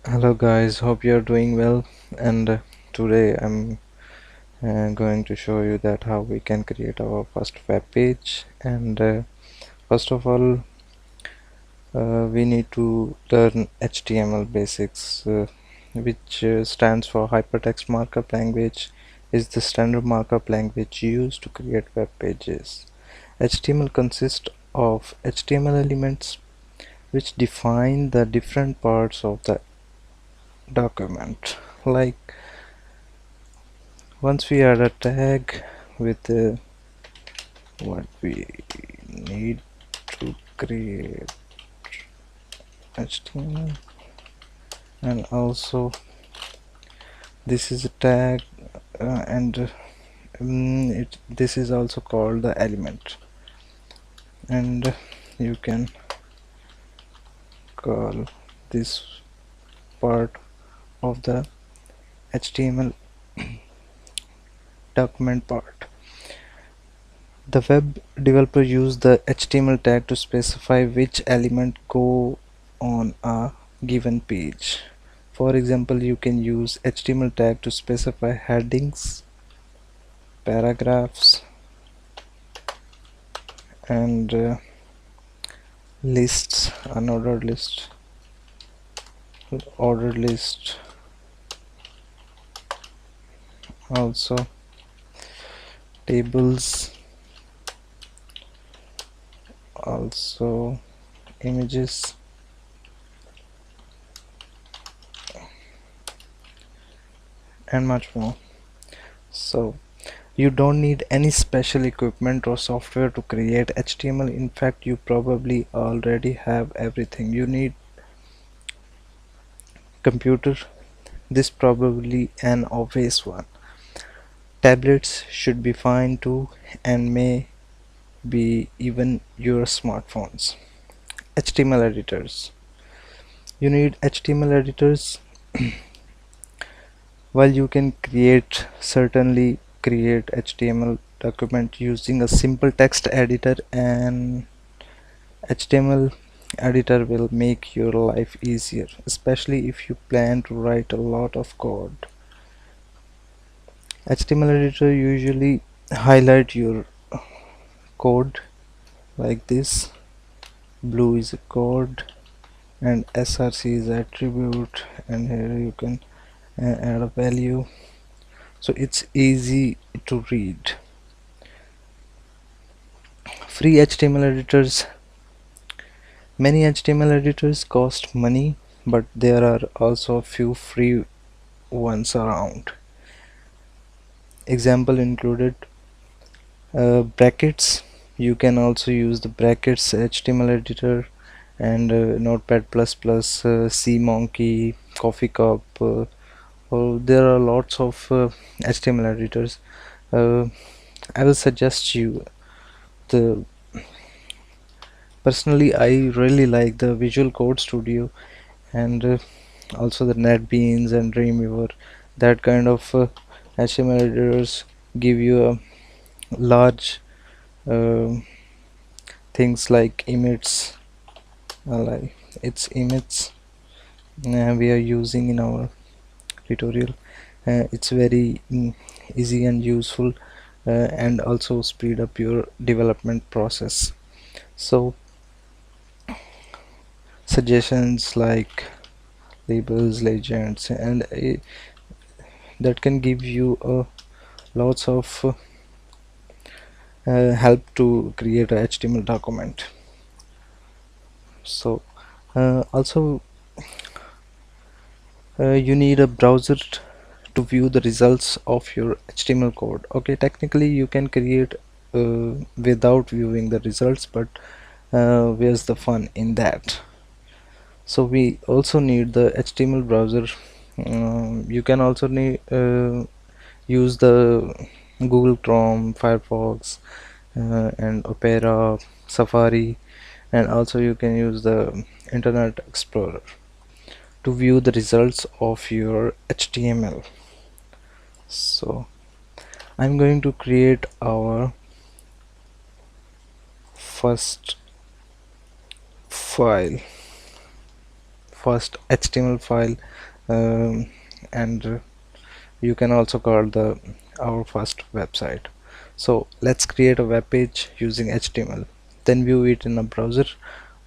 Hello guys, hope you're doing well, and today I'm going to show you that how we can create our first web page. And first of all, we need to learn HTML basics, which stands for Hypertext Markup Language, is the standard markup language used to create web pages. HTML consists of HTML elements which define the different parts of the document. Like once we add a tag with what we need to create HTML, and also this is a tag, and this is also called the element, and you can call this part of the HTML document part. The web developer use the HTML tag to specify which element go on a given page. For example, you can use HTML tag to specify headings, paragraphs, and lists, unordered list, ordered list, also tables, also images, and much more. So you don't need any special equipment or software to create HTML. In fact, you probably already have everything you need. Computer, this probably an obvious one. Tablets should be fine too, and may be even your smartphones. HTML editors. You need HTML editors. While you can certainly create HTML document using a simple text editor, and HTML editor will make your life easier, especially if you plan to write a lot of code. HTML editor usually highlight your code like this. Blue is a code and src is attribute, and here you can add a value, so it's easy to read. Free HTML editors. Many HTML editors cost money, but there are also a few free ones around. Example included brackets. You can also use the brackets HTML editor, and notepad++, cmonkey, coffee cup. There are lots of HTML editors. I will suggest you the personally I really like the Visual Code Studio, and also the NetBeans and Dreamweaver. That kind of HTML editors give you a large uh, things like images, like it's images we are using in our tutorial. It's very easy and useful, and also speed up your development process. So suggestions like labels, legends, and that can give you lots of help to create a HTML document. So also you need a browser to view the results of your HTML code. Okay, technically you can create without viewing the results, but where's the fun in that? So we also need the HTML browser. You can also use the Google Chrome, Firefox, and Opera, Safari, and also you can use the Internet Explorer to view the results of your HTML. So I'm going to create our first file first HTML file, and you can also call the our first website. So let's create a web page using HTML, then view it in a browser.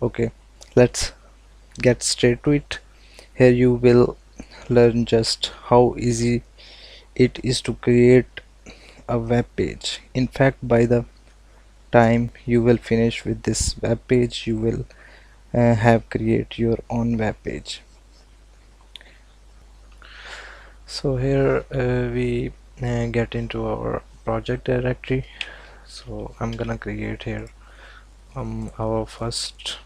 Okay, let's get straight to it. Here you will learn just how easy it is to create a web page. In fact, by the time you will finish with this web page, you will have create your own web page. So here we get into our project directory. So I'm gonna create here our first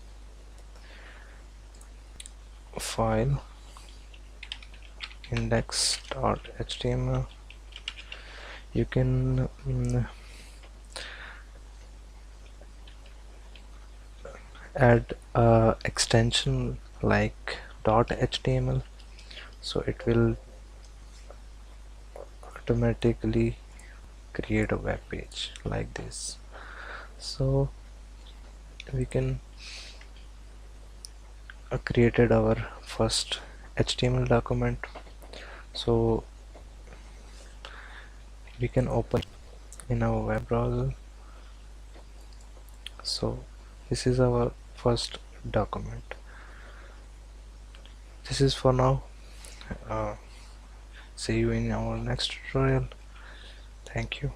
file, index.html. You can add a extension like .html, so it will automatically create a web page like this. So we can created our first HTML document, so we can open in our web browser. So this is our first document. This is for now. uh, See you in our next tutorial. Thank you.